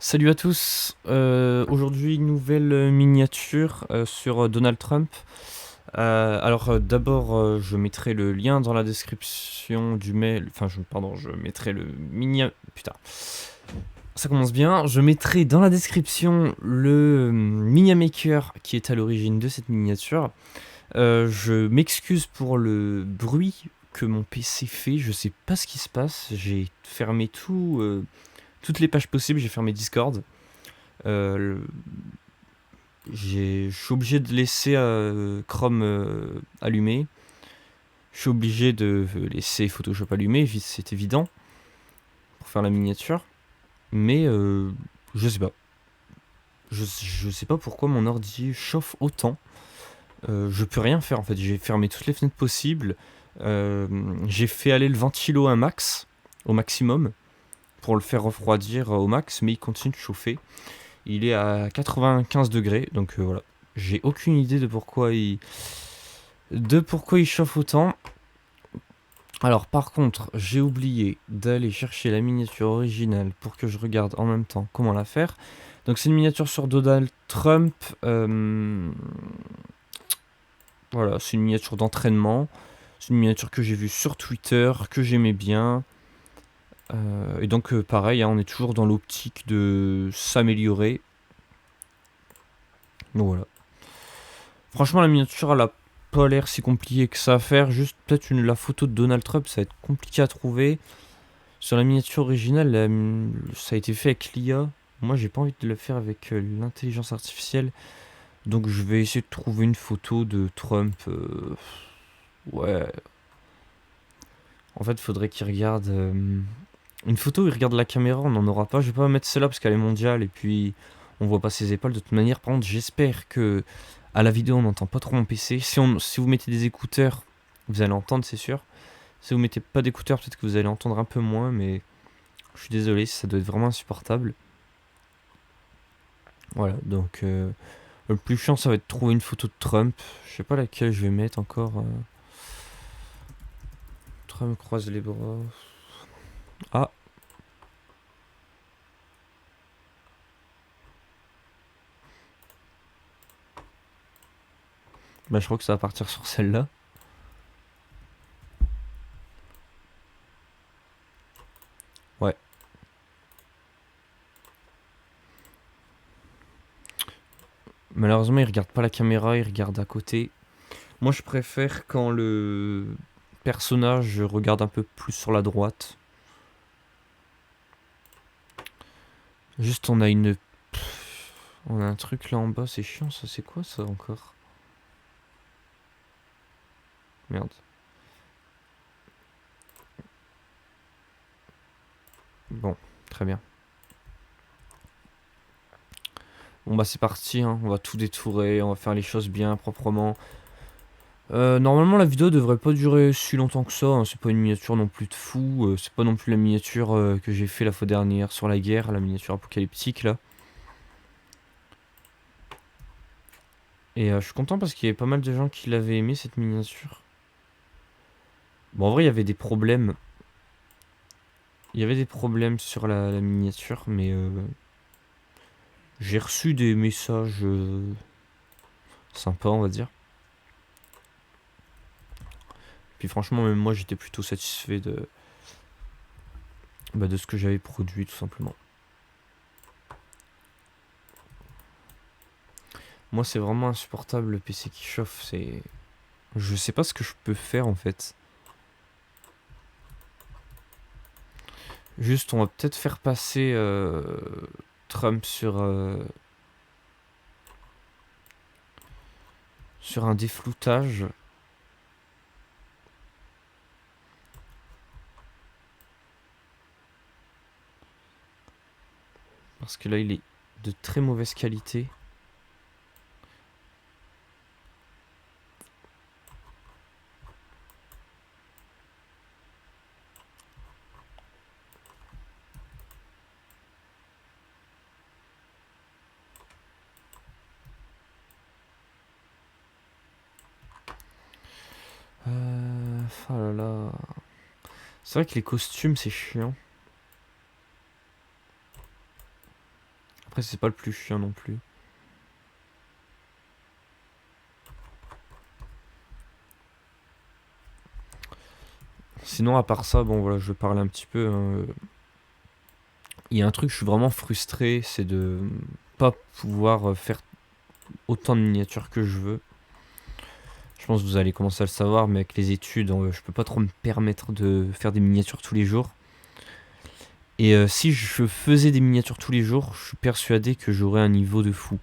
Salut à tous, aujourd'hui nouvelle miniature sur Donald Trump. D'abord je mettrai le lien dans la description du mail, pardon, je mettrai le putain, ça commence bien, je mettrai dans la description le Miniamaker qui est à l'origine de cette miniature. Je m'excuse pour le bruit que mon PC fait, je sais pas ce qui se passe, j'ai fermé toutes les pages possibles, j'ai fermé Discord. Euh, je suis obligé de laisser Chrome allumé. Je suis obligé de laisser Photoshop allumé, c'est évident, pour faire la miniature. Mais je sais pas. Je sais pas pourquoi mon ordi chauffe autant. Je peux rien faire en fait. J'ai fermé toutes les fenêtres possibles. J'ai fait aller le ventilo un max, au maximum, pour le faire refroidir au max, mais il continue de chauffer. Il est à 95 degrés, donc voilà. J'ai aucune idée de pourquoi il chauffe autant. Alors par contre, j'ai oublié d'aller chercher la miniature originale pour que je regarde en même temps comment la faire. Donc c'est une miniature sur Donald Trump. Voilà, c'est une miniature d'entraînement. C'est une miniature que j'ai vue sur Twitter, que j'aimais bien. Et donc pareil, hein, on est toujours dans l'optique de s'améliorer. Donc voilà. Franchement, la miniature, elle a pas l'air si compliqué que ça à faire. Juste peut-être la photo de Donald Trump, ça va être compliqué à trouver. Sur la miniature originale, ça a été fait avec l'IA. Moi, j'ai pas envie de le faire avec l'intelligence artificielle. Donc, je vais essayer de trouver une photo de Trump. Ouais. En fait, il faudrait qu'il regarde. Une photo où il regarde la caméra, on n'en aura pas. Je vais pas mettre celle-là parce qu'elle est mondiale et puis on voit pas ses épaules. De toute manière, par contre, j'espère que à la vidéo on n'entend pas trop mon PC. Si vous mettez des écouteurs, vous allez entendre, c'est sûr. Si vous mettez pas d'écouteurs, peut-être que vous allez entendre un peu moins, mais je suis désolé, ça doit être vraiment insupportable. Voilà, donc le plus chiant, ça va être de trouver une photo de Trump. Je sais pas laquelle je vais mettre encore. Trump croise les bras. Ah, bah je crois que ça va partir sur celle-là. Ouais. Malheureusement, il regarde pas la caméra, il regarde à côté. Moi, je préfère quand le personnage regarde un peu plus sur la droite. Juste, on a un truc là en bas, c'est chiant ça. C'est quoi ça encore? Merde. Bon, très bien. Bon bah c'est parti, hein. On va tout détourer, on va faire les choses bien, proprement. Normalement la vidéo devrait pas durer si longtemps que ça, hein. C'est pas une miniature non plus de fou, c'est pas non plus la miniature que j'ai fait la fois dernière sur la guerre, la miniature apocalyptique là. Et je suis content parce qu'il y avait pas mal de gens qui l'avaient aimé cette miniature. Bon en vrai il y avait des problèmes. Il y avait des problèmes sur la miniature, mais j'ai reçu des messages sympas on va dire. Puis franchement même moi j'étais plutôt satisfait de ce que j'avais produit tout simplement. Moi, c'est vraiment insupportable le PC qui chauffe. Je sais pas ce que je peux faire en fait. Juste, on va peut-être faire passer Trump sur un défloutage. Parce que là, il est de très mauvaise qualité. Oh là là. C'est vrai que les costumes, c'est chiant. Après, c'est pas le plus chiant non plus. Sinon, à part ça, bon voilà, je vais parler un petit peu, hein. Il y a un truc, je suis vraiment frustré, c'est de pas pouvoir faire autant de miniatures que je veux. Je pense que vous allez commencer à le savoir, mais avec les études, je peux pas trop me permettre de faire des miniatures tous les jours. Et si je faisais des miniatures tous les jours, je suis persuadé que j'aurais un niveau de fou.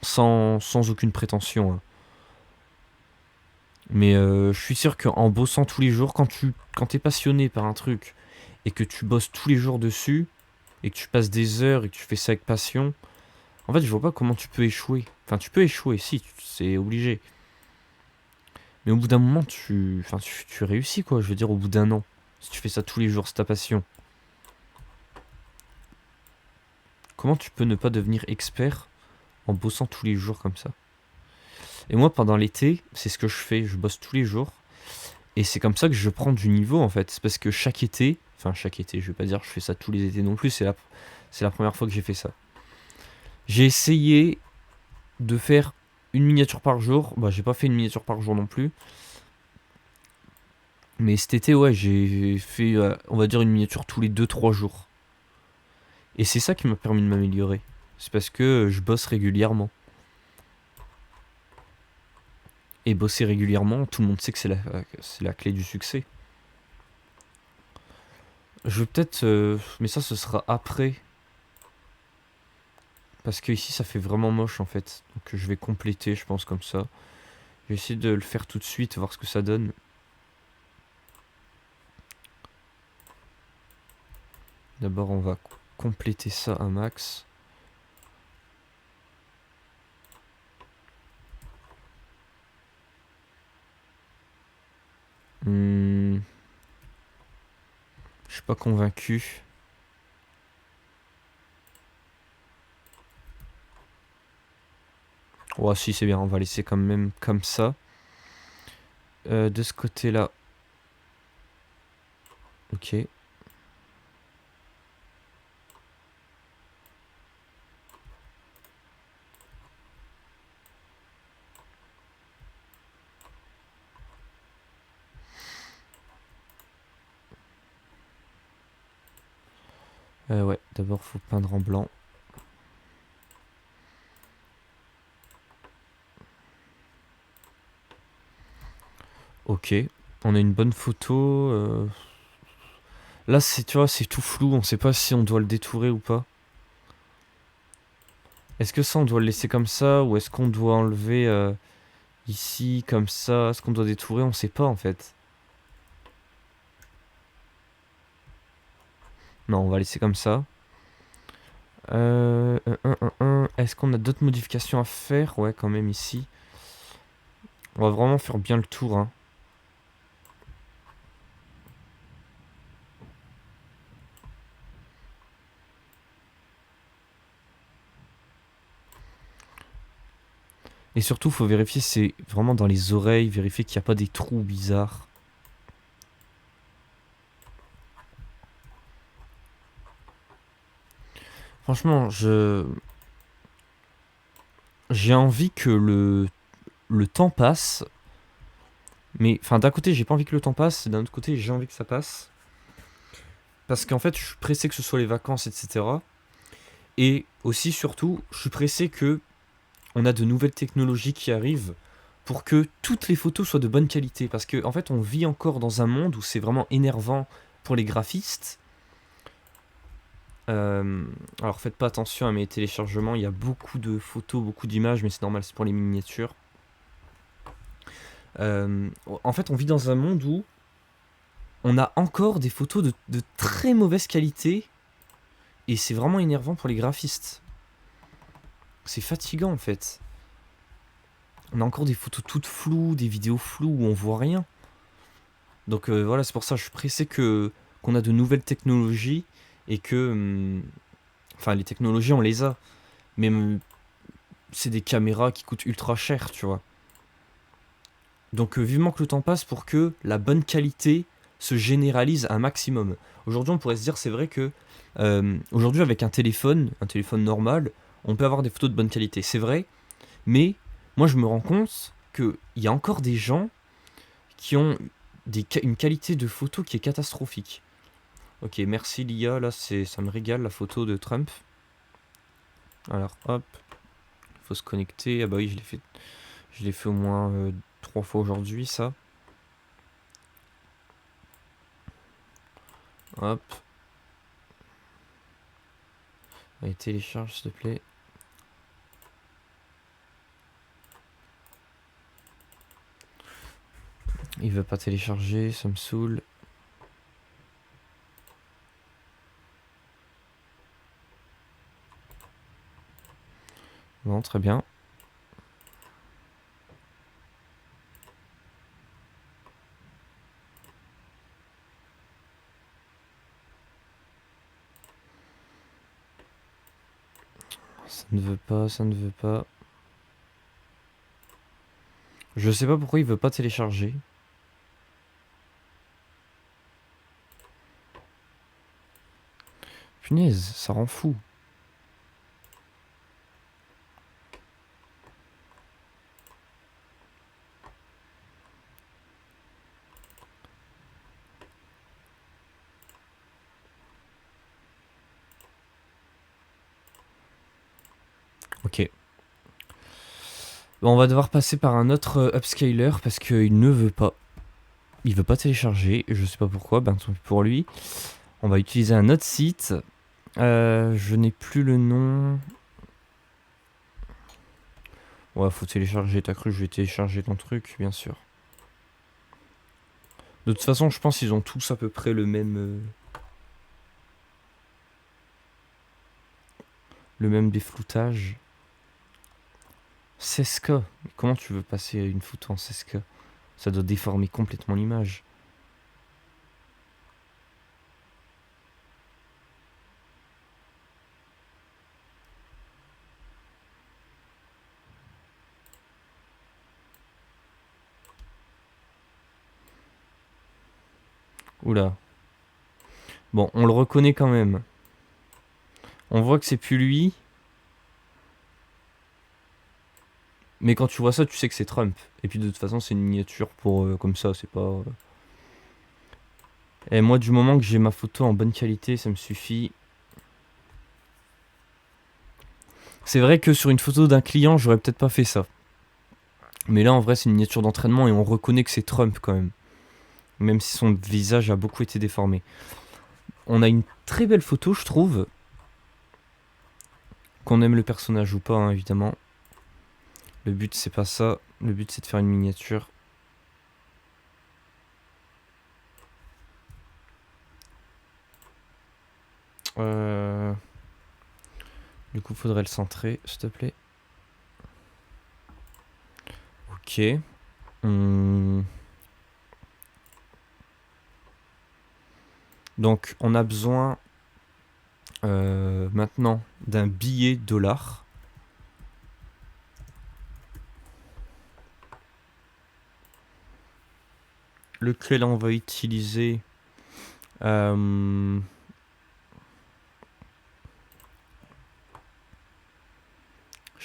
Sans aucune prétention, hein. Mais je suis sûr qu'en bossant tous les jours, quand t'es passionné par un truc et que tu bosses tous les jours dessus, et que tu passes des heures et que tu fais ça avec passion, en fait, je vois pas comment tu peux échouer. Enfin, tu peux échouer, si, c'est obligé. Mais au bout d'un moment, tu réussis, quoi. Je veux dire, au bout d'un an. Si tu fais ça tous les jours, c'est ta passion. Comment tu peux ne pas devenir expert en bossant tous les jours comme ça? Et moi, pendant l'été, c'est ce que je fais. Je bosse tous les jours. Et c'est comme ça que je prends du niveau, en fait. C'est parce que chaque été, je vais pas dire que je fais ça tous les étés non plus, c'est la première fois que j'ai fait ça. J'ai essayé de faire une miniature par jour. Bah, j'ai pas fait une miniature par jour non plus. Mais cet été, ouais, j'ai fait, on va dire, une miniature tous les 2-3 jours. Et c'est ça qui m'a permis de m'améliorer. C'est parce que je bosse régulièrement. Et bosser régulièrement, tout le monde sait que c'est la clé du succès. Je vais peut-être... mais ça, ce sera après. Parce que ici, ça fait vraiment moche, en fait. Donc je vais compléter, je pense, comme ça. Je vais essayer de le faire tout de suite, voir ce que ça donne. D'abord, on va compléter ça un max. Je suis pas convaincu. Oh si, c'est bien, on va laisser quand même comme ça. De ce côté-là. Ok. Ouais, d'abord faut peindre en blanc. Ok, on a une bonne photo. Là, tu vois, c'est tout flou, on sait pas si on doit le détourer ou pas. Est-ce que ça, on doit le laisser comme ça, ou est-ce qu'on doit enlever ici, comme ça? Est-ce qu'on doit détourer? On sait pas, en fait. Non, on va laisser comme ça. Est-ce qu'on a d'autres modifications à faire? Ouais, quand même, ici. On va vraiment faire bien le tour, hein. Et surtout, faut vérifier, c'est vraiment dans les oreilles, vérifier qu'il n'y a pas des trous bizarres. Franchement, j'ai envie que le temps passe. Mais, enfin, d'un côté, j'ai pas envie que le temps passe, et d'un autre côté, j'ai envie que ça passe. Parce qu'en fait, je suis pressé que ce soit les vacances, etc. Et aussi, surtout, je suis pressé que on a de nouvelles technologies qui arrivent pour que toutes les photos soient de bonne qualité. Parce qu'en fait, on vit encore dans un monde où c'est vraiment énervant pour les graphistes. Alors faites pas attention à mes téléchargements, il y a beaucoup de photos, beaucoup d'images, mais c'est normal, c'est pour les miniatures. En fait, on vit dans un monde où on a encore des photos de très mauvaise qualité, et c'est vraiment énervant pour les graphistes. C'est fatigant en fait. On a encore des photos toutes floues, des vidéos floues où on voit rien. Donc voilà, c'est pour ça que je suis pressé qu'on a de nouvelles technologies et que... Enfin, les technologies, on les a. Mais c'est des caméras qui coûtent ultra cher, tu vois. Donc vivement que le temps passe pour que la bonne qualité se généralise un maximum. Aujourd'hui, on pourrait se dire, c'est vrai que Aujourd'hui, avec un téléphone normal, on peut avoir des photos de bonne qualité, c'est vrai, mais moi je me rends compte qu'il y a encore des gens qui ont une qualité de photo qui est catastrophique. Ok, merci l'IA, là ça me régale la photo de Trump. Alors hop, il faut se connecter. Ah bah oui, je l'ai fait au moins 3 fois aujourd'hui, ça. Hop. Allez, télécharge s'il te plaît. Il veut pas télécharger, ça me saoule. Bon, très bien. Ça ne veut pas, ça ne veut pas. Je sais pas pourquoi il veut pas télécharger. Punaise, ça rend fou. Ok. Bon, on va devoir passer par un autre upscaler parce qu'il ne veut pas. Il veut pas télécharger, je sais pas pourquoi, ben tant pis pour lui. On va utiliser un autre site. Je n'ai plus le nom. Ouais, faut télécharger, t'as cru que je vais télécharger ton truc, bien sûr. De toute façon, je pense qu'ils ont tous à peu près le même défloutage. 16K. Comment tu veux passer une photo en 16K? Ça doit déformer complètement l'image. Oula. Bon, on le reconnaît quand même. On voit que c'est plus lui. Mais quand tu vois ça, tu sais que c'est Trump. Et puis de toute façon, c'est une miniature pour comme ça, c'est pas. Et moi, du moment que j'ai ma photo en bonne qualité, ça me suffit. C'est vrai que sur une photo d'un client, j'aurais peut-être pas fait ça. Mais là, en vrai, c'est une miniature d'entraînement et on reconnaît que c'est Trump quand même. Même si son visage a beaucoup été déformé. On a une très belle photo, je trouve. Qu'on aime le personnage ou pas, hein, évidemment. Le but, c'est pas ça. Le but, c'est de faire une miniature. Du coup, faudrait le centrer, s'il te plaît. Ok. Donc, on a besoin maintenant d'un billet dollar. Lequel on va utiliser je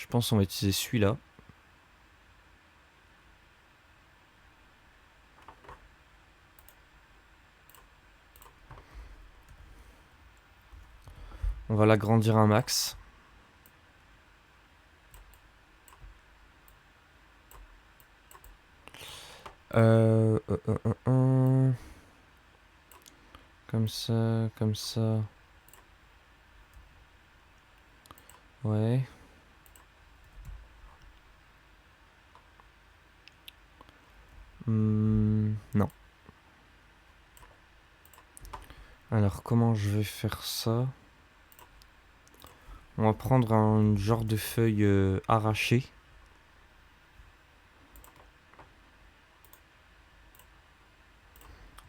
pense qu'on va utiliser celui-là. On va l'agrandir un max. Comme ça, comme ça. Ouais. Non. Alors, comment je vais faire ça? On va prendre un genre de feuille arrachée.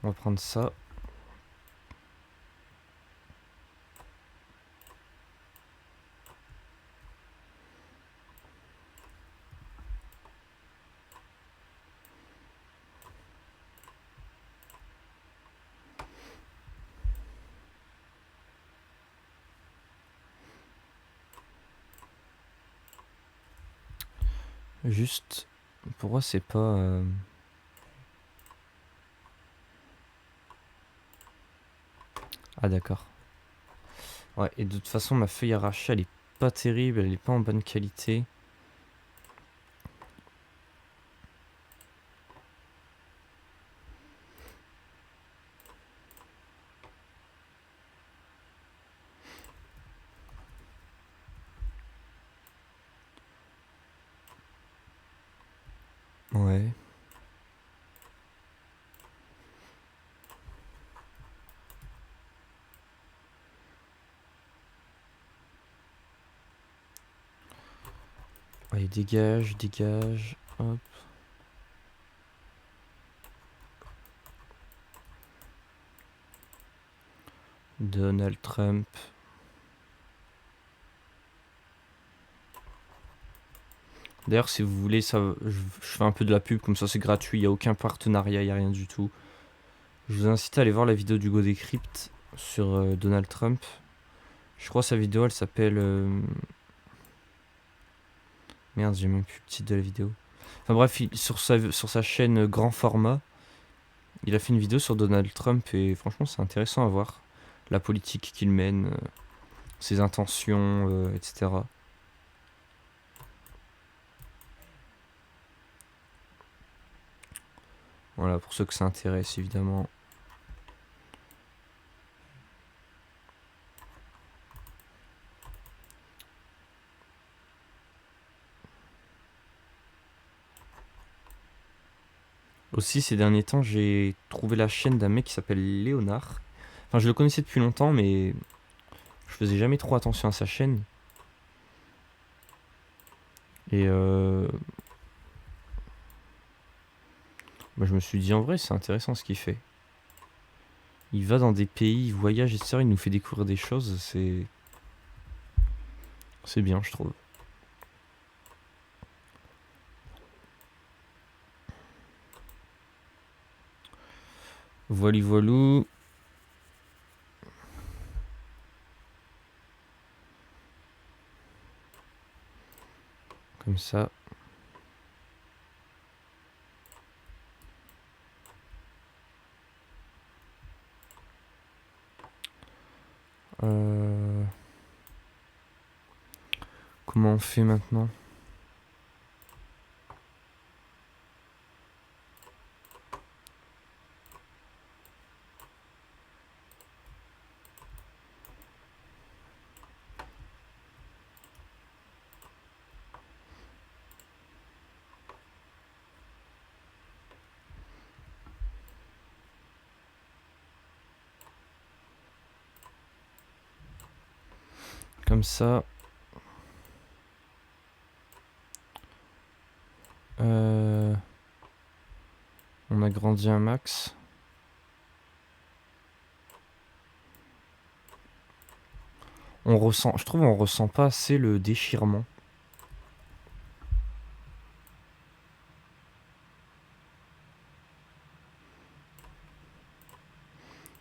On va prendre ça. Juste, pourquoi c'est pas... Ah d'accord. Ouais, et de toute façon, ma feuille arrachée, elle est pas terrible, elle est pas en bonne qualité. Ouais. Allez, dégage, dégage. Hop. Donald Trump. D'ailleurs, si vous voulez, ça, je fais un peu de la pub, comme ça c'est gratuit, il n'y a aucun partenariat, il n'y a rien du tout. Je vous incite à aller voir la vidéo d'Hugo Décrypte sur Donald Trump. Je crois que sa vidéo, elle s'appelle... Merde, j'ai même plus le titre de la vidéo. Enfin bref, sur sa chaîne grand format, il a fait une vidéo sur Donald Trump et franchement c'est intéressant à voir. La politique qu'il mène, ses intentions, etc. Voilà, pour ceux que ça intéresse évidemment. Aussi, ces derniers temps, j'ai trouvé la chaîne d'un mec qui s'appelle Léonard. Enfin, je le connaissais depuis longtemps, mais je faisais jamais trop attention à sa chaîne. Et bah, je me suis dit, en vrai, c'est intéressant ce qu'il fait. Il va dans des pays, il voyage, etc. Il nous fait découvrir des choses. C'est bien, je trouve. Voilou voilou. Comme ça. Comment on fait maintenant? Comme ça. On agrandit un max. Je trouve on ressent pas assez le déchirement.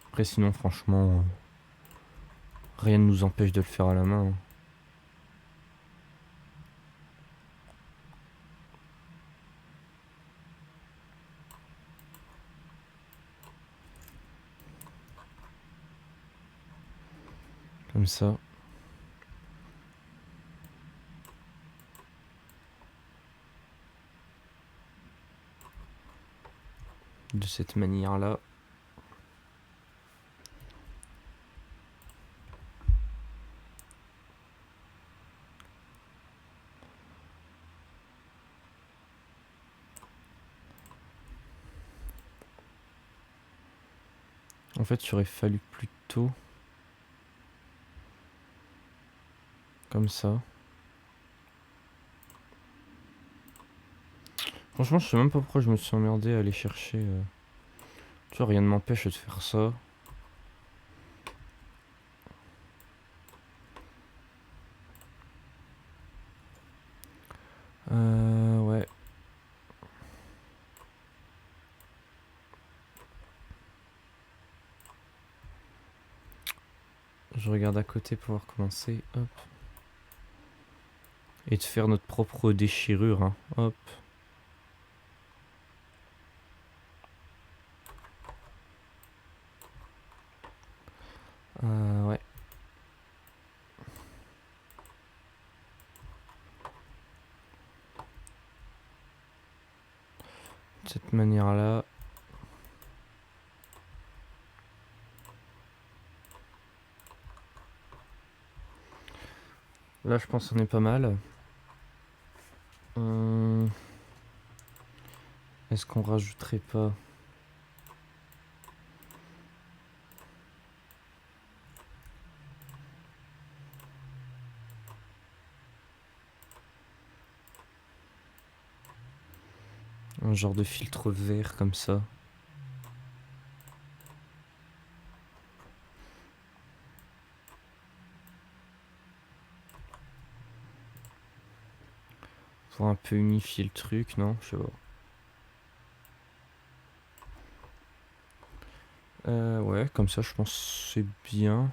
Après sinon franchement, rien ne nous empêche de le faire à la main. Comme ça. De cette manière-là. En fait, il aurait fallu plutôt... Comme ça. Franchement, je sais même pas pourquoi je me suis emmerdé à aller chercher... Tu vois, rien ne m'empêche de faire ça. Ouais. Je regarde à côté pour voir comment c'est. Hop. Et de faire notre propre déchirure, hein. Hop. Ouais. De cette manière-là. Là, je pense qu'on est pas mal. Est-ce qu'on rajouterait pas un genre de filtre vert comme ça? Pour un peu unifier le truc, non? Je sais pas. Ouais, comme ça, je pense que c'est bien.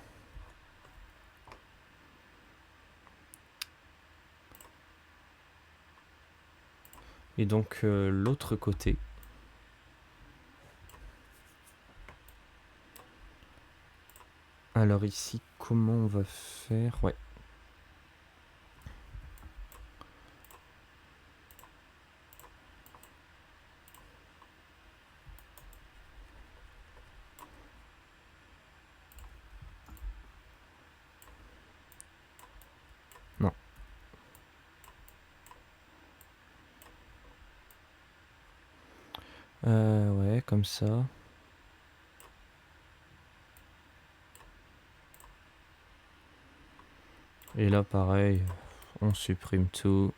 Et donc, l'autre côté. Alors ici, comment on va faire? Ouais. Non. Ouais, comme ça. Et là, pareil, on supprime tout.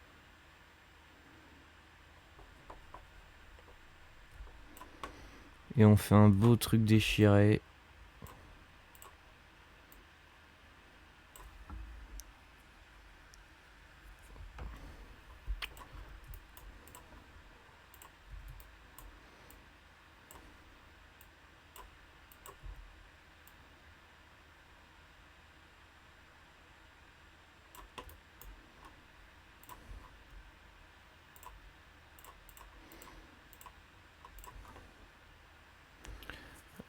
Et on fait un beau truc déchiré.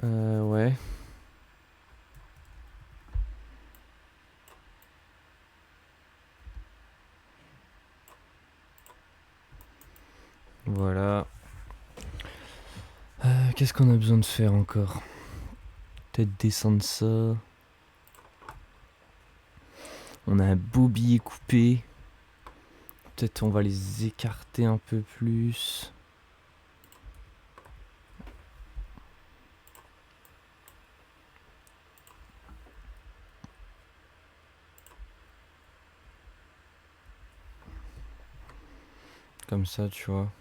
Ouais. Voilà. Qu'est-ce qu'on a besoin de faire encore? Peut-être descendre ça. On a un beau billet coupé. Peut-être on va les écarter un peu plus. Comme ça, tu vois.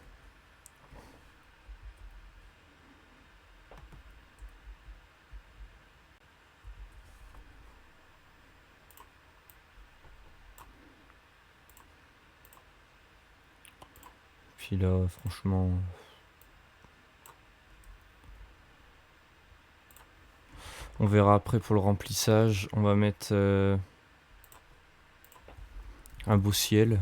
Puis là, franchement... On verra après pour le remplissage. On va mettre un beau ciel.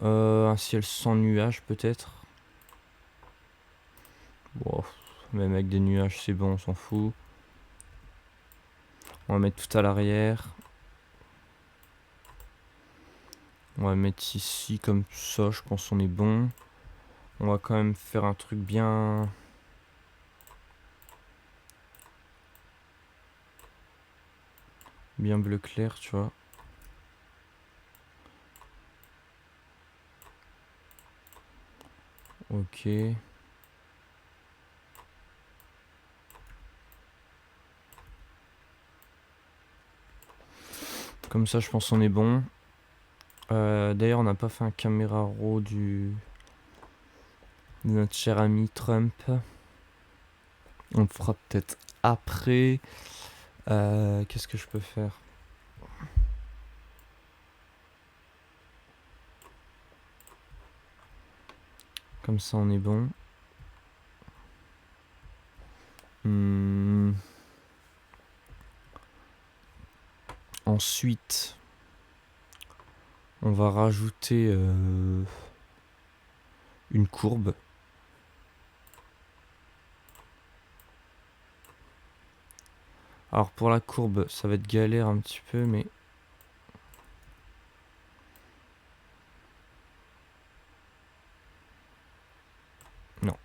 Un ciel sans nuages peut-être. Bon, même avec des nuages c'est bon, on s'en fout. On va mettre tout à l'arrière. On va mettre ici comme ça, je pense qu'on est bon. On va quand même faire un truc bien... bien bleu clair, tu vois. Ok. Comme ça, je pense qu'on est bon. D'ailleurs, on n'a pas fait un caméra raw de notre cher ami Trump. On le fera peut-être après. Qu'est-ce que je peux faire? Comme ça, on est bon. Ensuite, on va rajouter une courbe. Alors pour la courbe, ça va être galère un petit peu, mais... Non.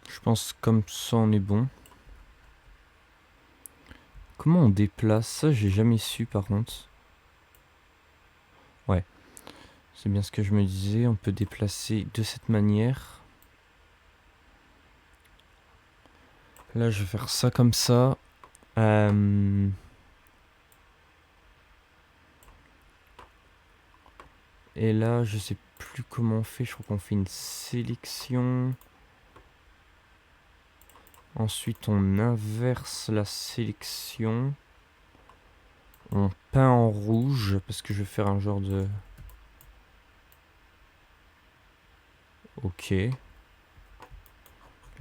Je pense comme ça on est bon. Comment on déplace? Ça j'ai jamais su par contre. Ouais. C'est bien ce que je me disais. On peut déplacer de cette manière. Là je vais faire ça comme ça. Et là je sais plus comment on fait. Je crois qu'on fait une sélection. Ensuite, on inverse la sélection. On peint en rouge parce que je vais faire un genre de... Ok.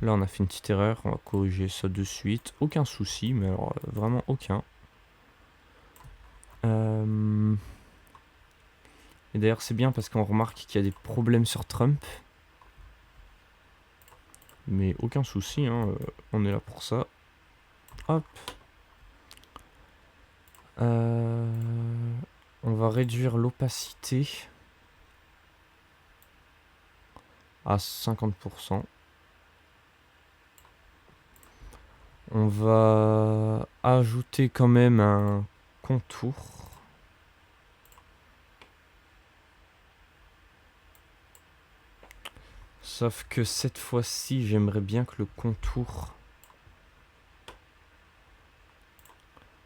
Là, on a fait une petite erreur. On va corriger ça de suite. Aucun souci, mais alors vraiment aucun. Et d'ailleurs, c'est bien parce qu'on remarque qu'il y a des problèmes sur Trump. Mais aucun souci, hein. On est là pour ça. Hop. On va réduire l'opacité à 50%. On va ajouter quand même un contour. Sauf que cette fois-ci, j'aimerais bien que le contour...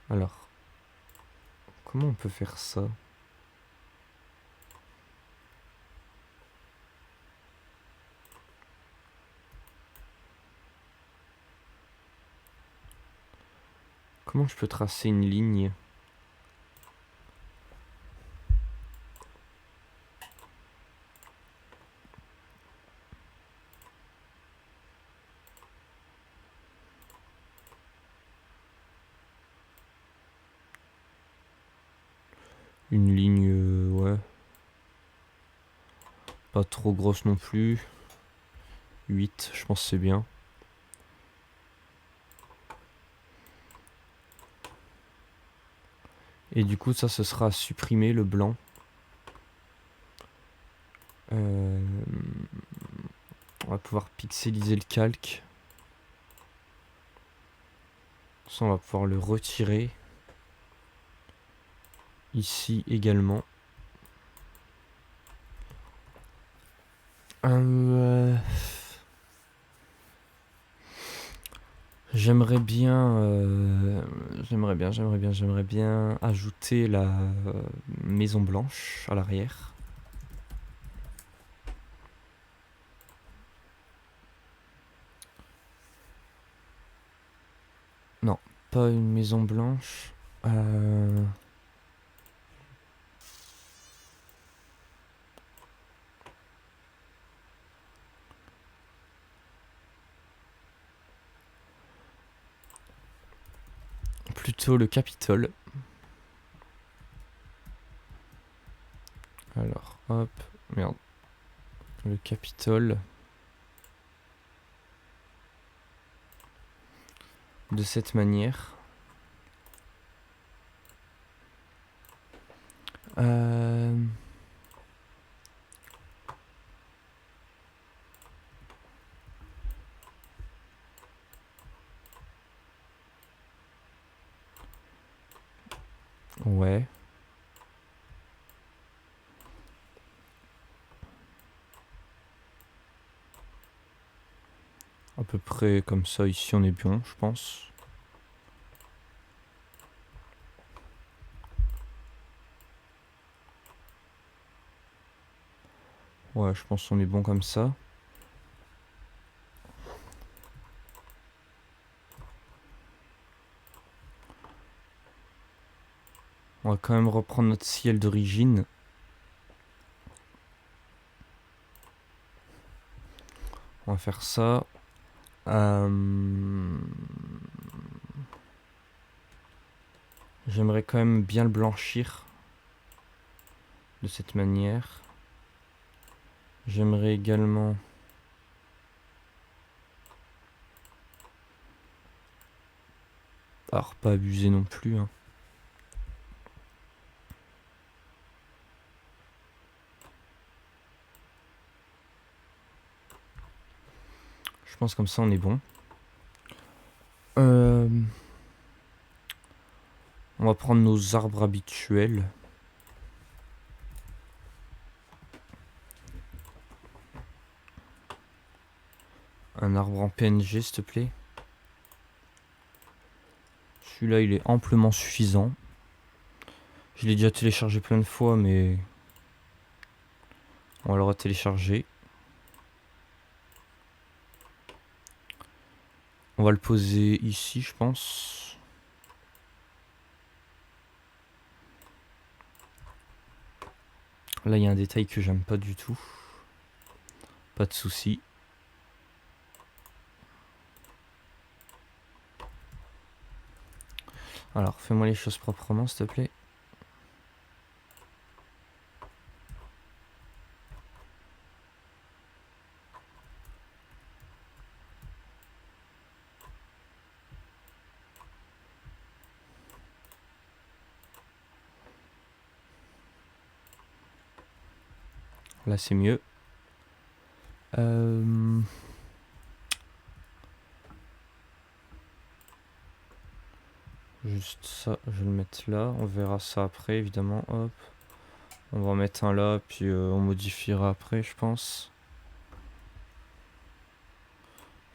Alors, comment on peut faire ça? Comment je peux tracer une ligne? Une ligne, ouais. Pas trop grosse non plus. 8, je pense que c'est bien. Et du coup, ça, ce sera à supprimer le blanc. On va pouvoir pixeliser le calque. Ça, on va pouvoir le retirer. Ici également. J'aimerais bien ajouter la Maison Blanche à l'arrière. Non, pas une Maison Blanche. Plutôt le Capitole. Alors, hop, merde. Le Capitole. De cette manière. Ouais. À peu près comme ça, ici on est bien, je pense. Ouais, je pense qu'on est bon comme ça. On va quand même reprendre notre ciel d'origine. On va faire ça. J'aimerais quand même bien le blanchir de cette manière. J'aimerais également pas abuser non plus, hein. Je pense comme ça on est bon. On va prendre nos arbres habituels. Un arbre en PNG s'il te plaît. Celui-là il est amplement suffisant. Je l'ai déjà téléchargé plein de fois mais on va le retélécharger. On va le poser ici je pense. Là il y a un détail que j'aime pas du tout. Pas de souci. Alors fais-moi les choses proprement s'il te plaît. Là c'est mieux. Juste ça, je vais le mettre là. On verra ça après évidemment. Hop. On va en mettre un là, puis on modifiera après je pense.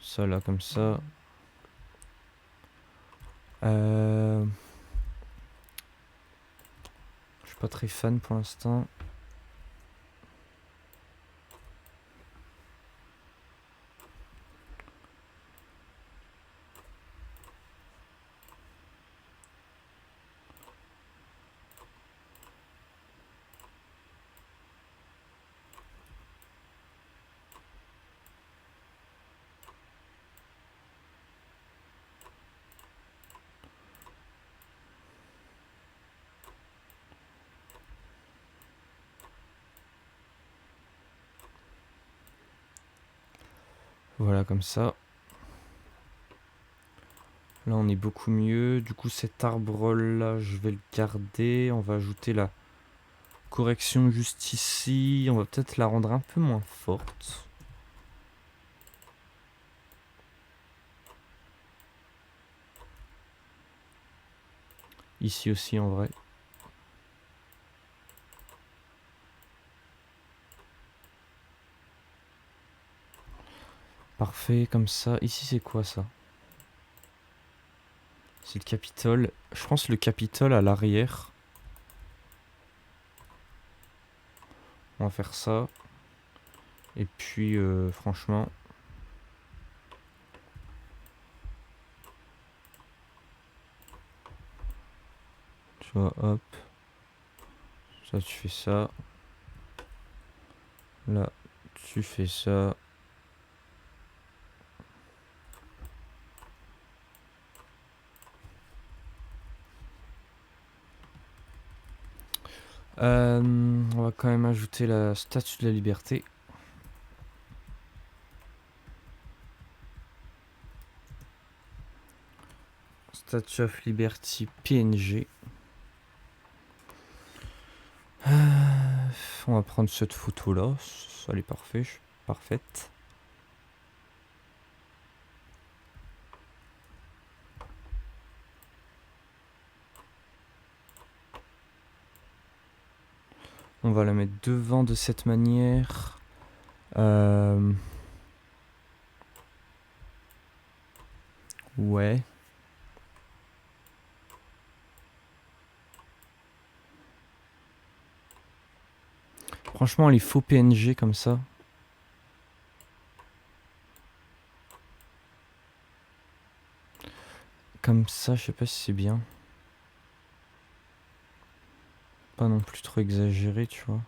Ça là comme ça. Je suis pas très fan pour l'instant. Voilà comme ça. Là on est beaucoup mieux. Du coup cet arbre là je vais le garder. On va ajouter la correction juste ici. On va peut-être la rendre un peu moins forte. Ici aussi en vrai. Parfait comme ça. Ici c'est quoi ça? C'est le Capitole. Je pense le Capitole à l'arrière. On va faire ça. Et puis franchement. Tu vois, hop. Ça tu fais ça. Là tu fais ça. On va quand même ajouter la statue de la liberté. Statue of Liberty PNG. On va prendre cette photo là. Ça elle est parfaite. On va la mettre devant de cette manière. Ouais. Franchement, les faux PNG comme ça. Comme ça, je sais pas si c'est bien. Pas non plus trop exagéré, tu vois.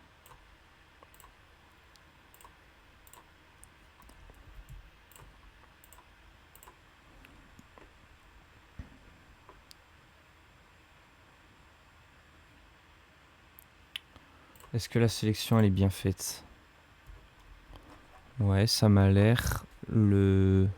Est-ce que la sélection elle est bien faite? Ouais, ça m'a l'air. Le...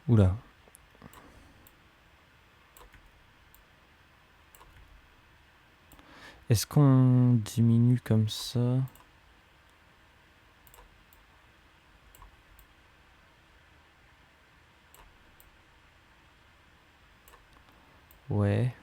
Oula. Est-ce qu'on diminue comme ça? Ouais.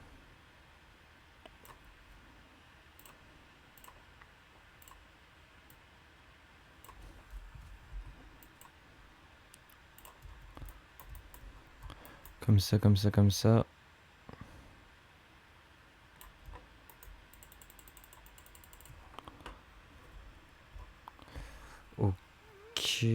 Comme ça, comme ça, comme ça. Ok.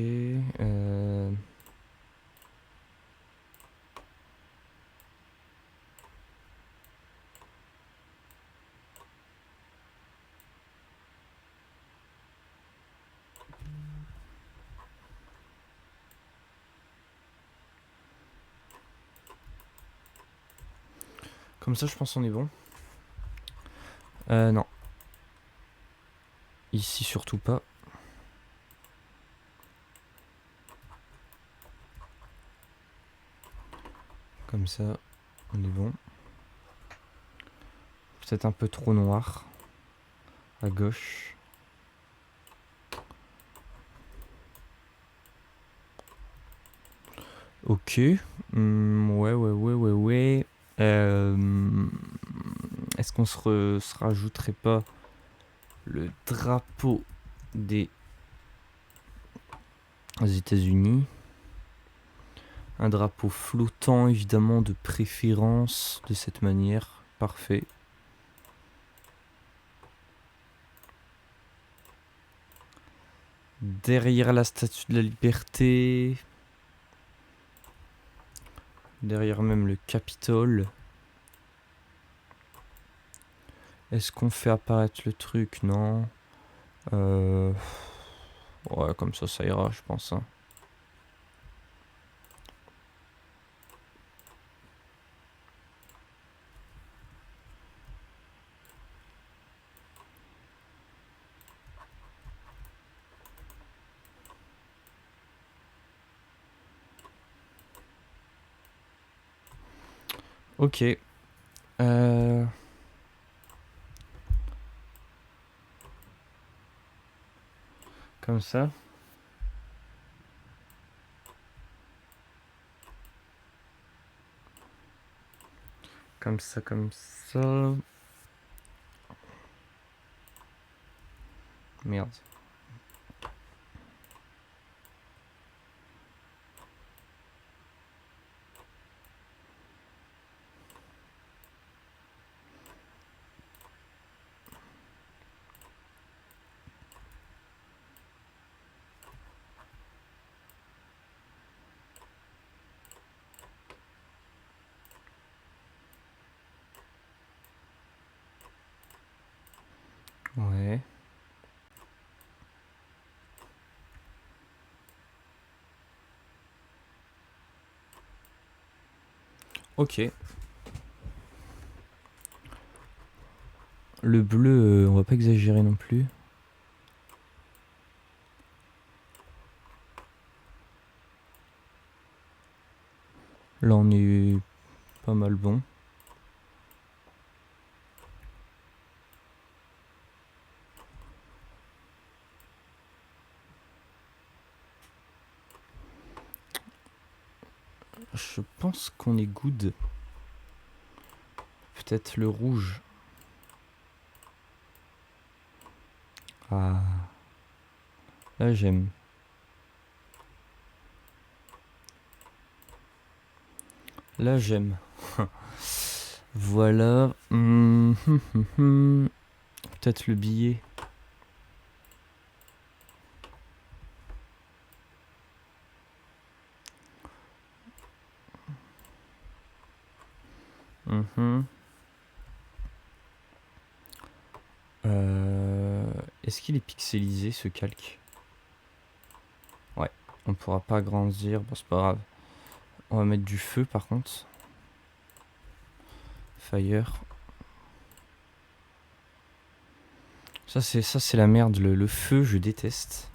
Comme ça, je pense qu'on est bon. Non. Ici, surtout pas. Comme ça, on est bon. Peut-être un peu trop noir. À gauche. Ok. Ouais. Est-ce qu'on se rajouterait pas le drapeau des États-Unis? Un drapeau flottant, évidemment, de préférence, de cette manière. Parfait. Derrière la statue de la liberté. Derrière même le Capitole. Est-ce qu'on fait apparaître le truc? Non. Ouais, comme ça ira, je pense. Hein. Ok. Comme ça. Comme ça, comme ça. Merde. Ouais. Ok. Le bleu, on va pas exagérer non plus. Là, on est pas mal bon. Je pense qu'on est good. Peut-être le rouge. Ah. Là, j'aime. Là, j'aime. Voilà. Peut-être le billet. Est-ce qu'il est pixelisé ce calque? Ouais, on pourra pas agrandir, bon c'est pas grave. On va mettre du feu par contre. Fire. Ça c'est la merde, le feu je déteste.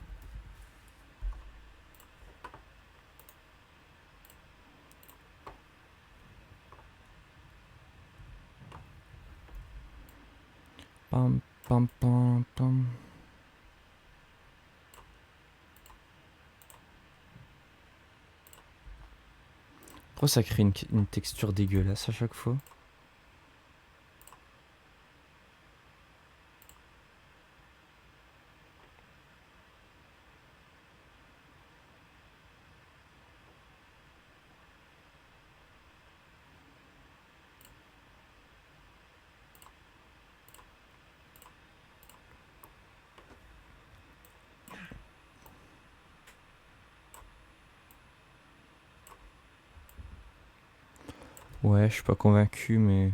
Pam pam pam pam. Pourquoi ça crée une texture dégueulasse à chaque fois? Ouais, je suis pas convaincu, mais...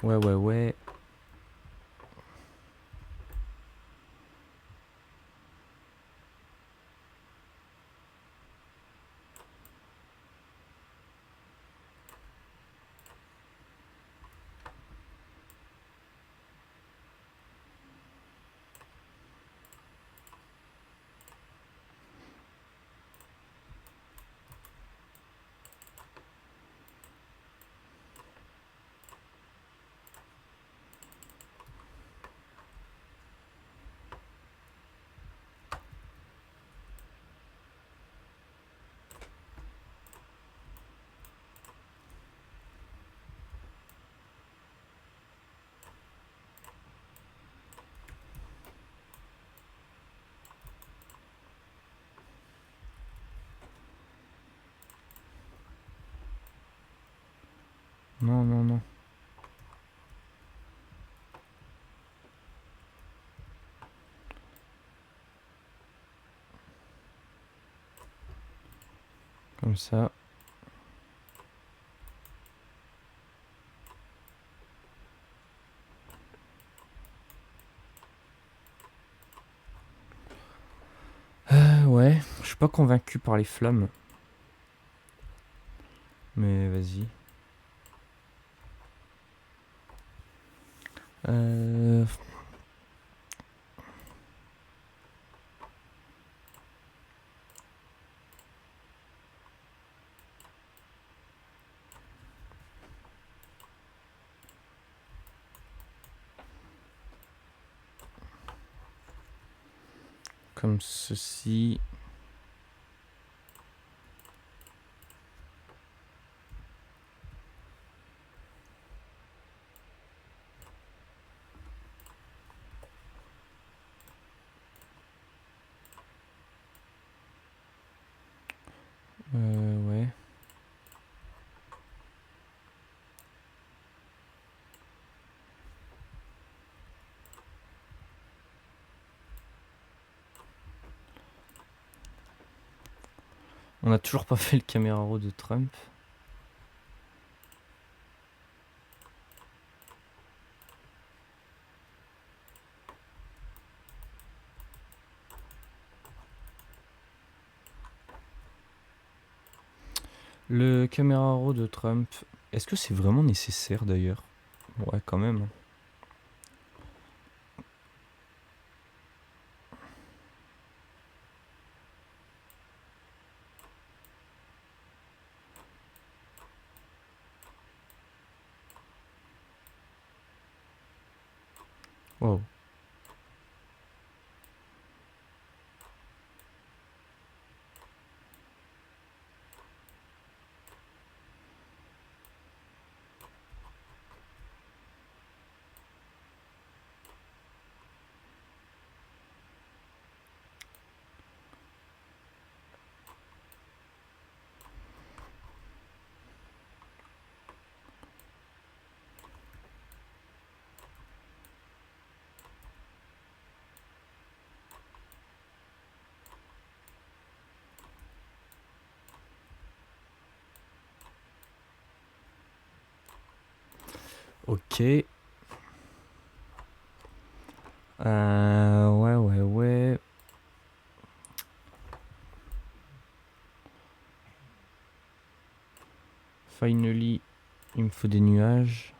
Ouais. Non. Comme ça. Ouais, je suis pas convaincu par les flammes. Mais vas-y. Comme ceci. Ouais. On a toujours pas fait le caméra raw de Trump. Le caméra raw de Trump, est-ce que c'est vraiment nécessaire d'ailleurs? Ouais, quand même. Wow. Ok. Ouais. Finally, il me faut des nuages.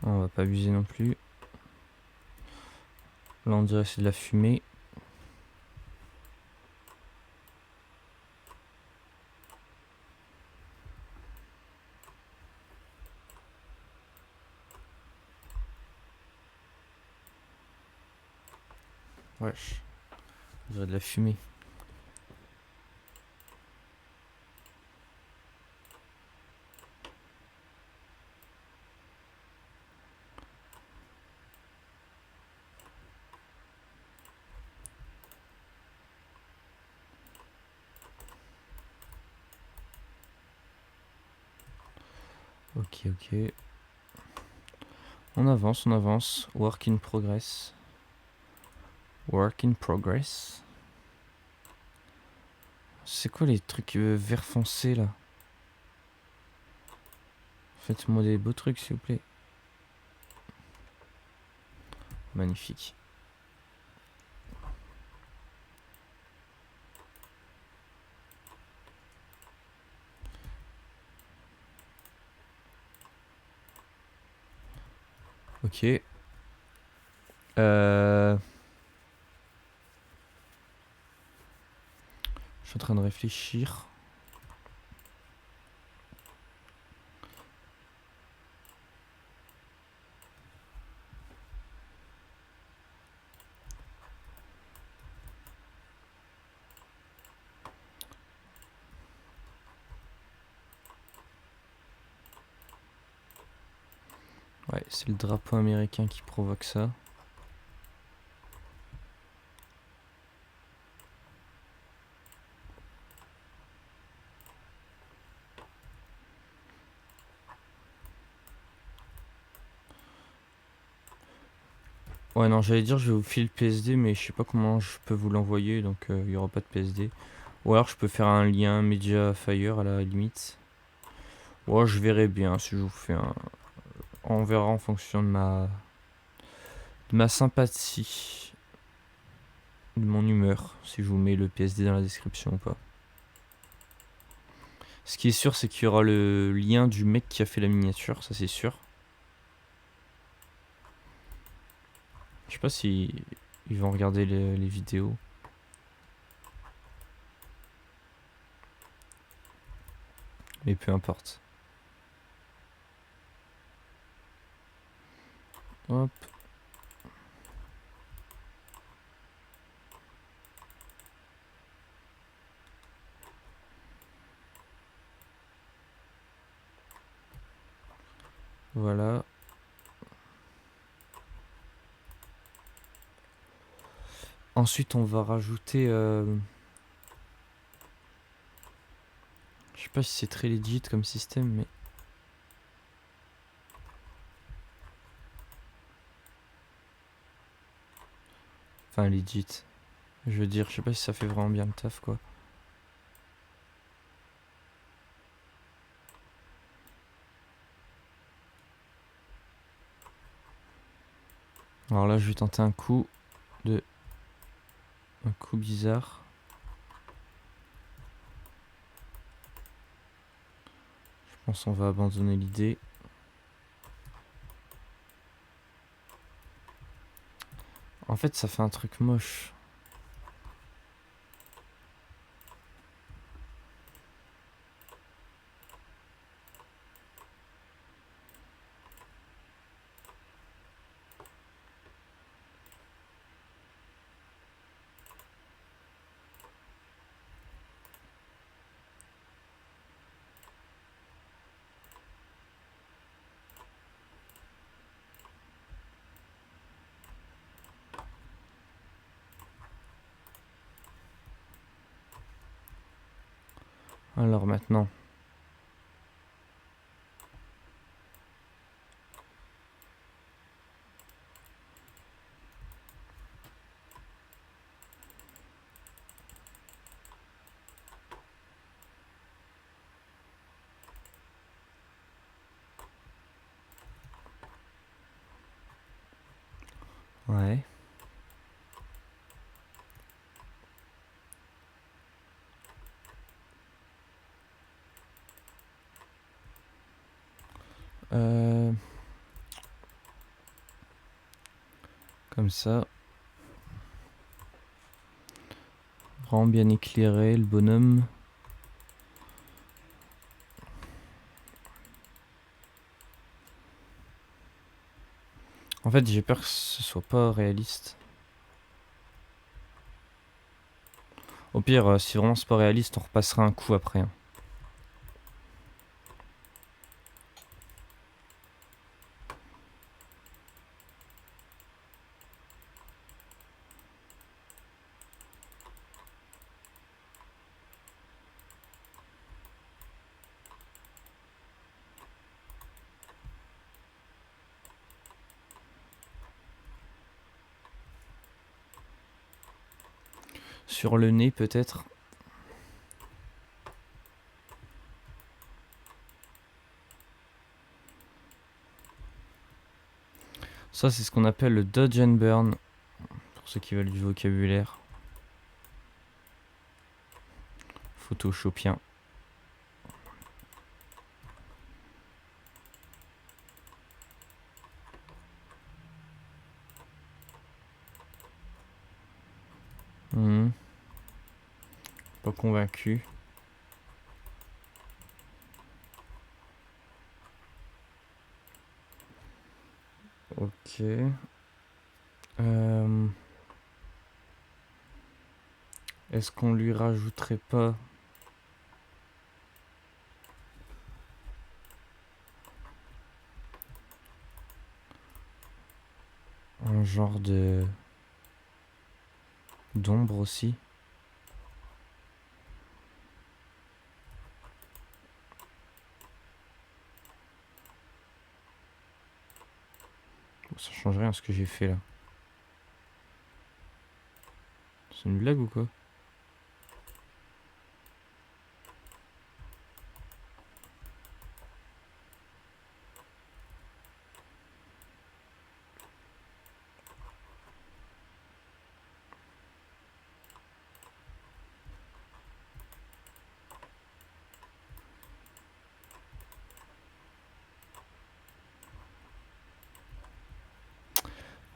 On va pas abuser non plus. Là, on dirait que c'est de la fumée. Wesh. On dirait de la fumée. Ok. On avance. Work in progress. C'est quoi les trucs vert foncé là? Faites-moi des beaux trucs s'il vous plaît. Magnifique. Ok. Je suis en train de réfléchir. Ouais, c'est le drapeau américain qui provoque ça. Ouais, non, j'allais dire je vais vous filer le PSD, mais je sais pas comment je peux vous l'envoyer, donc il y aura pas de PSD. Ou alors je peux faire un lien Mediafire à la limite. Ouais, je verrai bien si je vous fais un. On verra en fonction de ma sympathie, de mon humeur, si je vous mets le PSD dans la description ou pas. Ce qui est sûr, c'est qu'il y aura le lien du mec qui a fait la miniature, ça c'est sûr. Je sais pas si ils vont regarder les vidéos. Mais peu importe. Hop. Voilà. Ensuite, on va rajouter. Je sais pas si c'est très legit comme système, mais. Enfin, legit. Je veux dire, je sais pas si ça fait vraiment bien le taf, quoi. Alors là, je vais tenter un coup bizarre. Je pense qu'on va abandonner l'idée. En fait, ça fait un truc moche. Alors maintenant. Ouais. Comme ça. Vraiment bien éclairé le bonhomme. En fait, j'ai peur que ce soit pas réaliste. Au pire, si vraiment c'est pas réaliste, on repassera un coup après. Hein. Sur le nez, peut-être. Ça, c'est ce qu'on appelle le dodge and burn. Pour ceux qui veulent du vocabulaire. Photoshopien. Pas convaincu. Ok. Est-ce qu'on lui rajouterait pas un genre de d'ombre aussi? Ça change rien ce que j'ai fait là. C'est une blague ou quoi?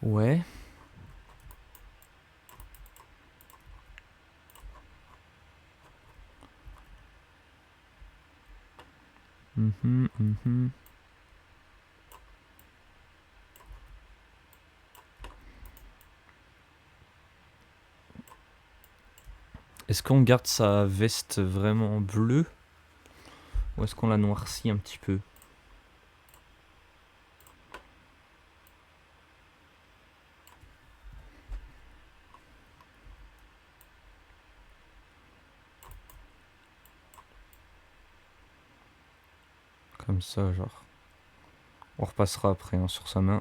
Ouais. Est-ce qu'on garde sa veste vraiment bleue? Ou est-ce qu'on la noircit un petit peu? Comme ça, genre. On repassera après hein, sur sa main.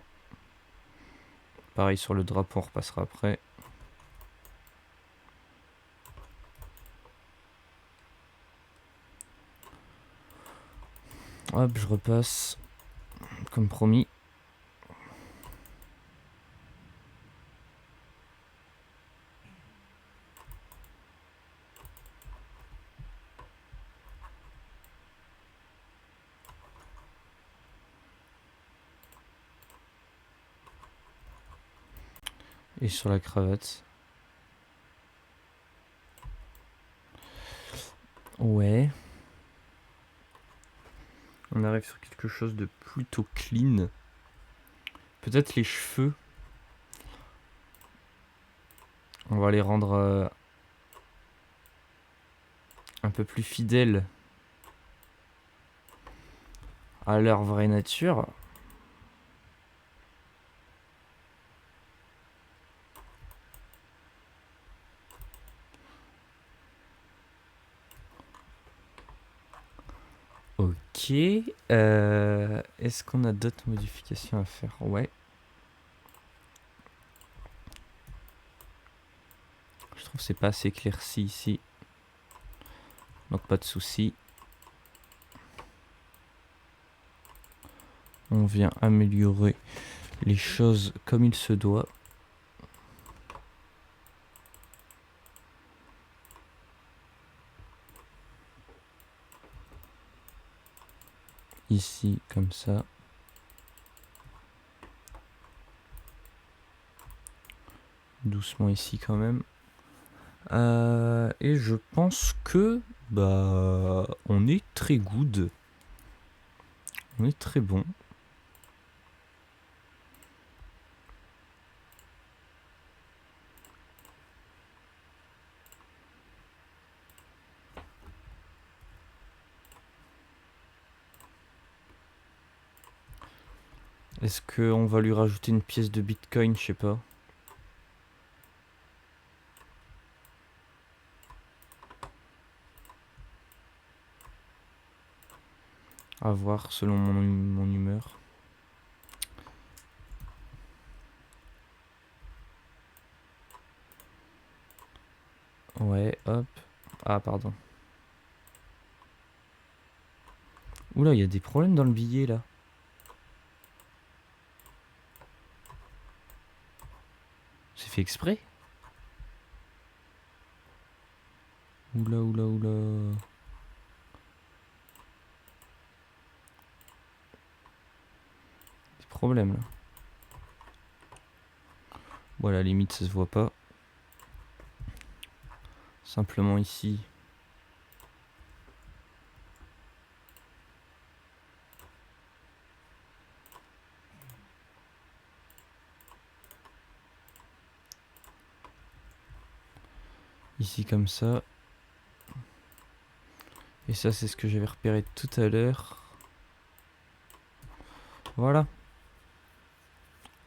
Pareil sur le drapeau, on repassera après. Hop, je repasse. Comme promis. Et sur la cravate. Ouais. On arrive sur quelque chose de plutôt clean. Peut-être les cheveux. On va les rendre un peu plus fidèles à leur vraie nature. Ok. Est-ce qu'on a d'autres modifications à faire? Ouais. Je trouve que c'est pas assez éclairci ici. Donc pas de souci. On vient améliorer les choses comme il se doit. Ici, comme ça. Doucement ici quand même. Et je pense que bah on est très good. On est très bon. Est-ce qu'on va lui rajouter une pièce de Bitcoin? Je sais pas. À voir selon mon humeur. Ouais, hop. Ah, pardon. Oula, il y a des problèmes dans le billet là. C'est fait exprès? Oula, oula, oula. Des problèmes là. Bon, à la limite, ça se voit pas. Simplement ici. Ici comme ça. Et ça, c'est ce que j'avais repéré tout à l'heure. Voilà.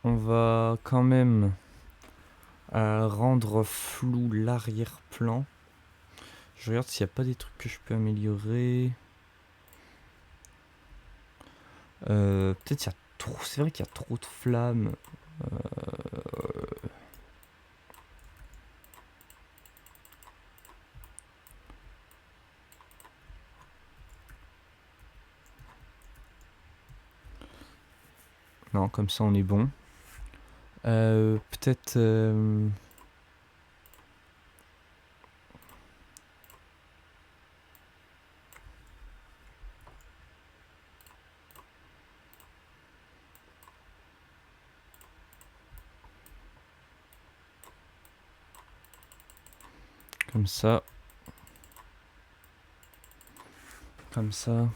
On va quand même rendre flou l'arrière-plan. Je regarde s'il n'y a pas des trucs que je peux améliorer. Peut-être il y a trop. C'est vrai qu'il y a trop de flammes. Non, comme ça on est bon. Peut-être. Comme ça. Comme ça.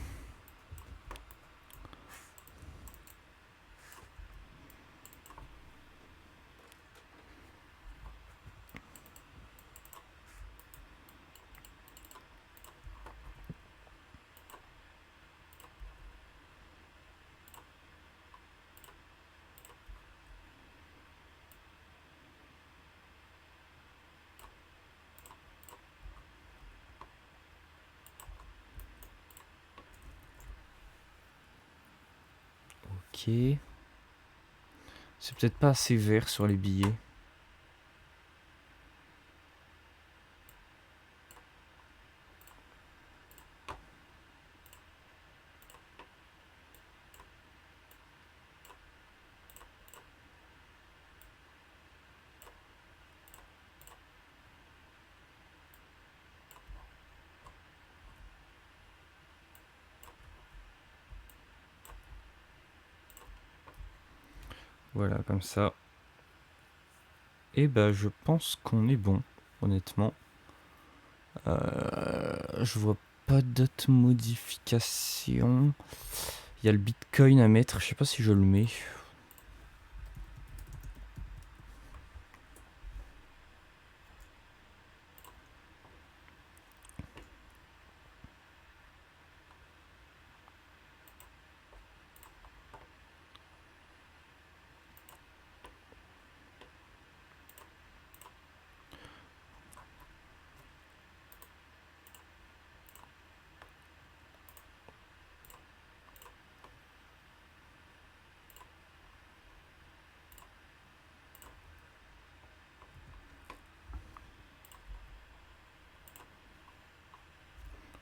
Ok. C'est peut-être pas assez vert sur les billets. Voilà, comme ça. Et bah, je pense qu'on est bon, honnêtement. Je vois pas d'autres modifications. Il y a le Bitcoin à mettre. Je sais pas si je le mets.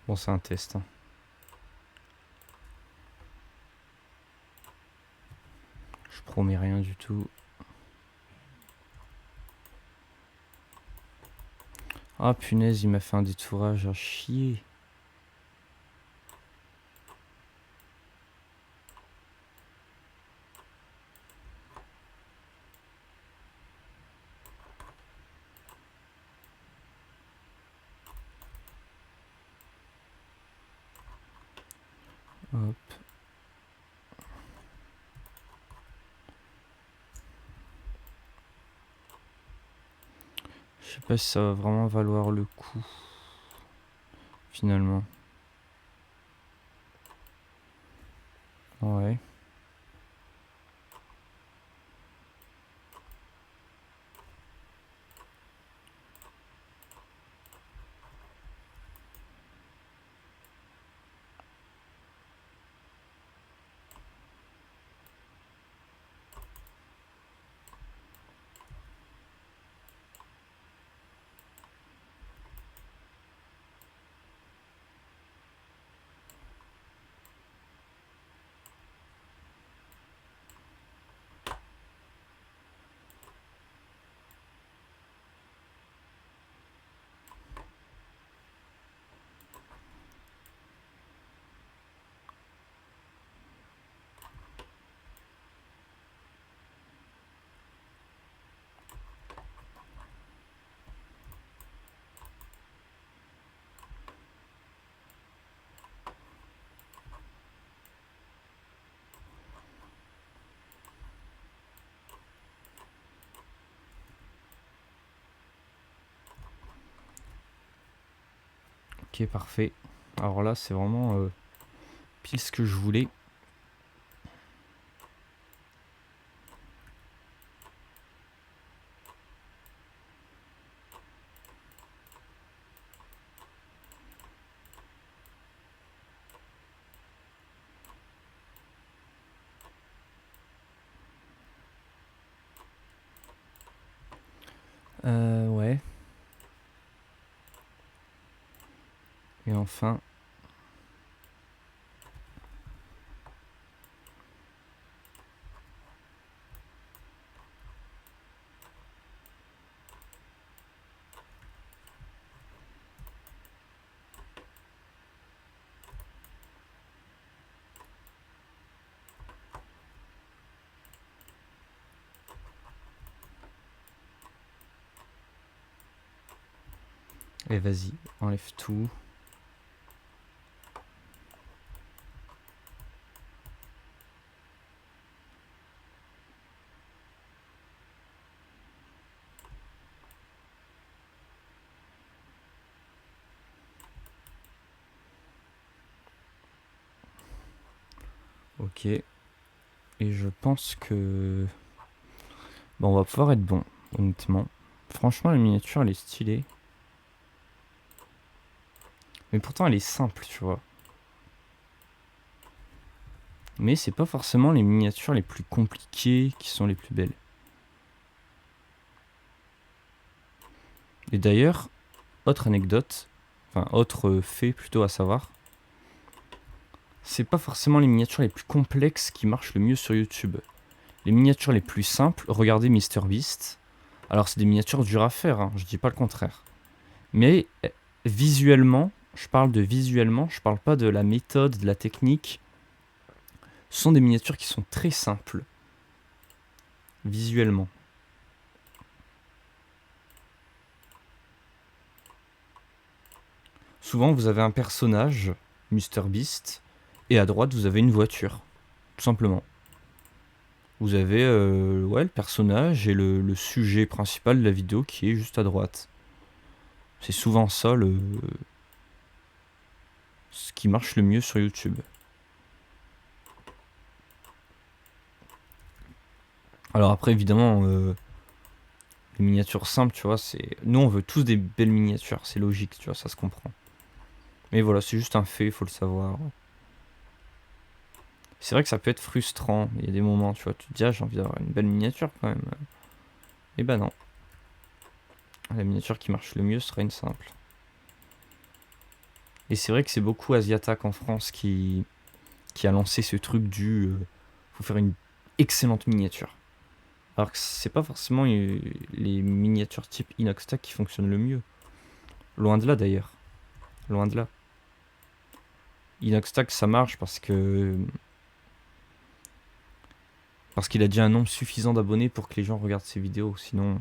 Bon, c'est un test, hein. Je promets rien du tout. Ah punaise, il m'a fait un détourage à chier. sais pas si ça va vraiment valoir le coup, finalement. Ouais. Ok, parfait. Alors là, c'est vraiment pile ce que je voulais. Ouais. Et enfin... Et vas-y, enlève tout. Ok. Et je pense que... Bon, on va pouvoir être bon, honnêtement. Franchement, la miniature, elle est stylée. Mais pourtant, elle est simple, tu vois. Mais c'est pas forcément les miniatures les plus compliquées qui sont les plus belles. Et d'ailleurs, autre anecdote, enfin autre fait plutôt à savoir, c'est pas forcément les miniatures les plus complexes qui marchent le mieux sur YouTube. Les miniatures les plus simples, regardez MrBeast. Alors c'est des miniatures dures à faire, hein, je dis pas le contraire. Mais visuellement, je parle de visuellement, je parle pas de la méthode, de la technique. Ce sont des miniatures qui sont très simples, visuellement. Souvent vous avez un personnage, MrBeast, et à droite vous avez une voiture, tout simplement. Vous avez ouais, le personnage et le sujet principal de la vidéo qui est juste à droite. C'est souvent ça ce qui marche le mieux sur YouTube. Alors après, évidemment, les miniatures simples, tu vois, c'est... Nous, on veut tous des belles miniatures, c'est logique, tu vois, ça se comprend. Mais voilà, c'est juste un fait, il faut le savoir. C'est vrai que ça peut être frustrant, il y a des moments, tu vois, tu te dis, ah, j'ai envie d'avoir une belle miniature quand même. Et bah non. La miniature qui marche le mieux sera une simple. Et c'est vrai que c'est beaucoup Asiatak en France qui a lancé ce truc du faut faire une excellente miniature. Alors que c'est pas forcément les miniatures type Inoxtag qui fonctionnent le mieux. Loin de là d'ailleurs. Loin de là. Inoxtag ça marche parce qu'il a déjà un nombre suffisant d'abonnés pour que les gens regardent ses vidéos. Sinon,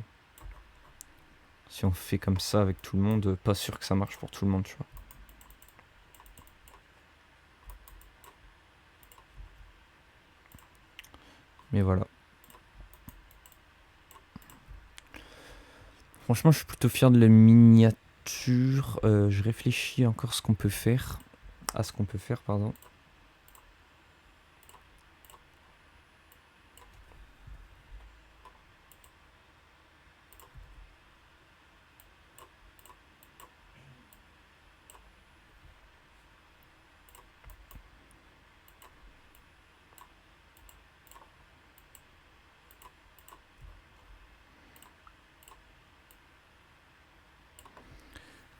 si on fait comme ça avec tout le monde, pas sûr que ça marche pour tout le monde, tu vois. Mais voilà. Franchement, je suis plutôt fier de la miniature. Je réfléchis encore ce qu'on peut faire. À ce qu'on peut faire, pardon.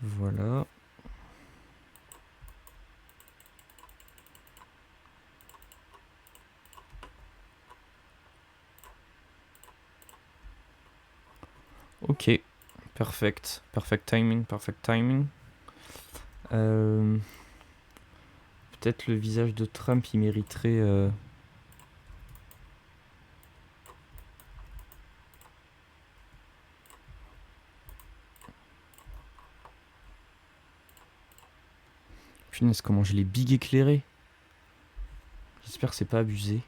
Voilà. Ok. Perfect. Perfect timing, perfect timing. Peut-être le visage de Trump, il mériterait... Punaise, comment je l'ai big éclairé. J'espère que c'est pas abusé.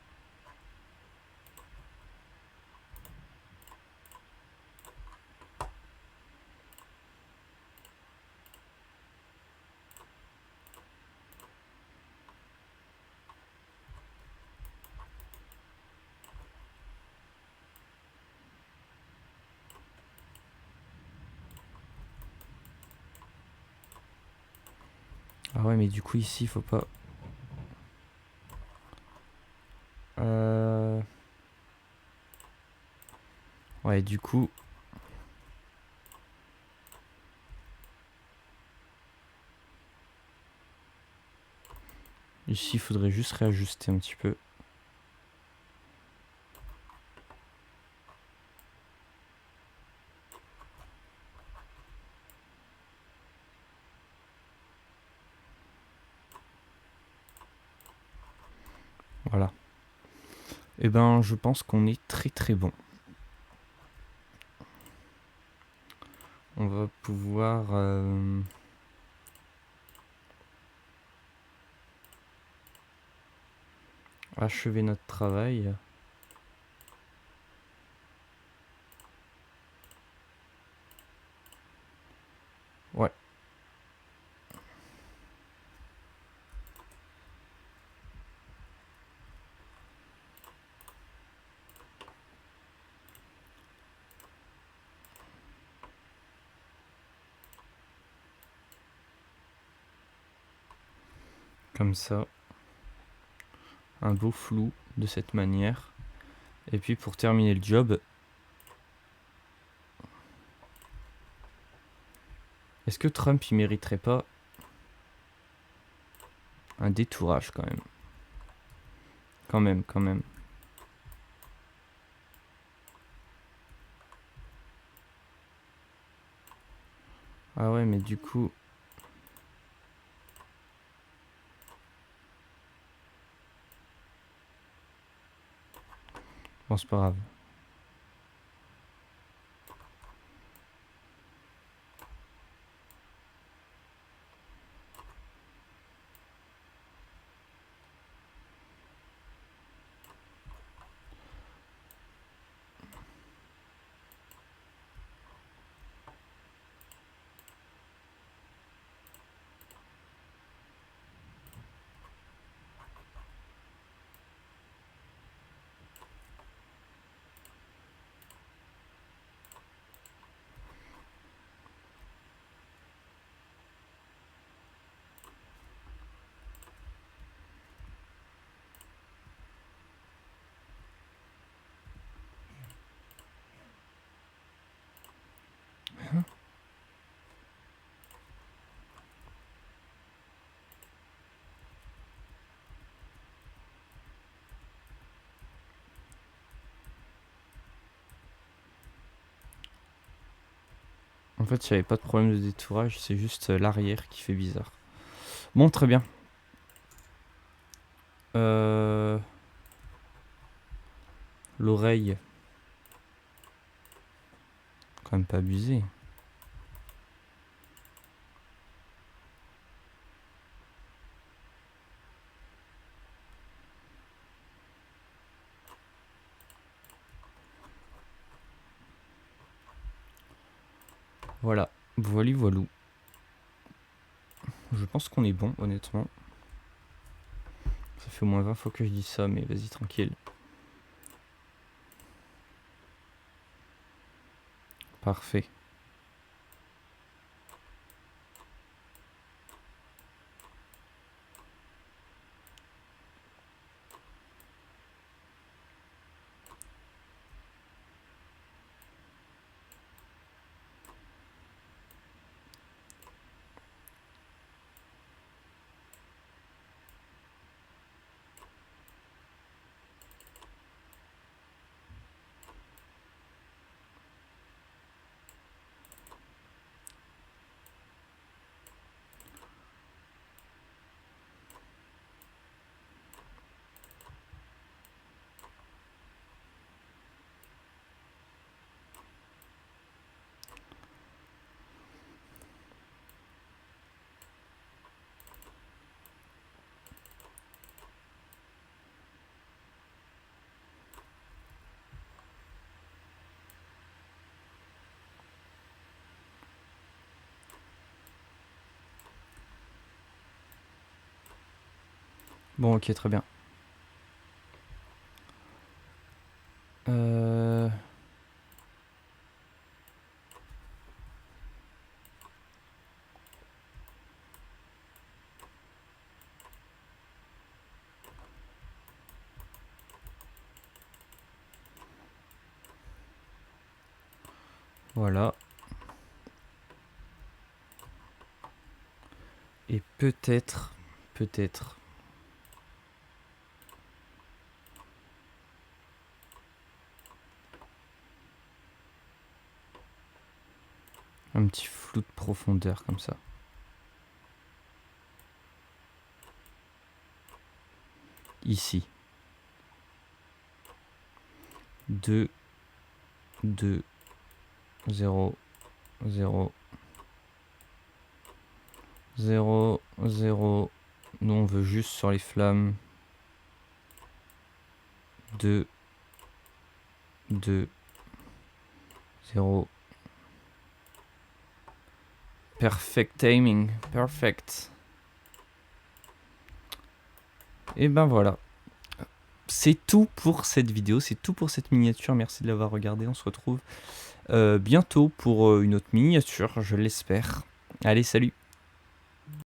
Ah ouais, mais du coup, ici, il faut pas... Ouais, du coup... Ici, il faudrait juste réajuster un petit peu. Voilà. Et ben, je pense qu'on est très très bon. On va pouvoir... achever notre travail. Ouais. Comme ça. Un beau flou de cette manière. Et puis pour terminer le job... Est-ce que Trump, il mériterait pas un détourage quand même? Quand même, quand même. Ah ouais, mais du coup... Bon, c'est pas grave. En fait, il n'y avait pas de problème de détourage, c'est juste l'arrière qui fait bizarre. Bon, très bien. L'oreille. Quand même pas abusé. Voilà, voilou. Je pense qu'on est bon, honnêtement. Ça fait au moins 20 fois que je dis ça, mais vas-y, tranquille. Parfait. Bon, ok, très bien. Voilà. Et peut-être... un petit flou de profondeur comme ça. Ici. 2, 2, 0, 0, 0, 0. Nous, on veut juste sur les flammes. 2, 2, 0. Perfect timing. Perfect. Et ben voilà. C'est tout pour cette vidéo, c'est tout pour cette miniature. Merci de l'avoir regardé. On se retrouve bientôt pour une autre miniature, je l'espère. Allez, salut!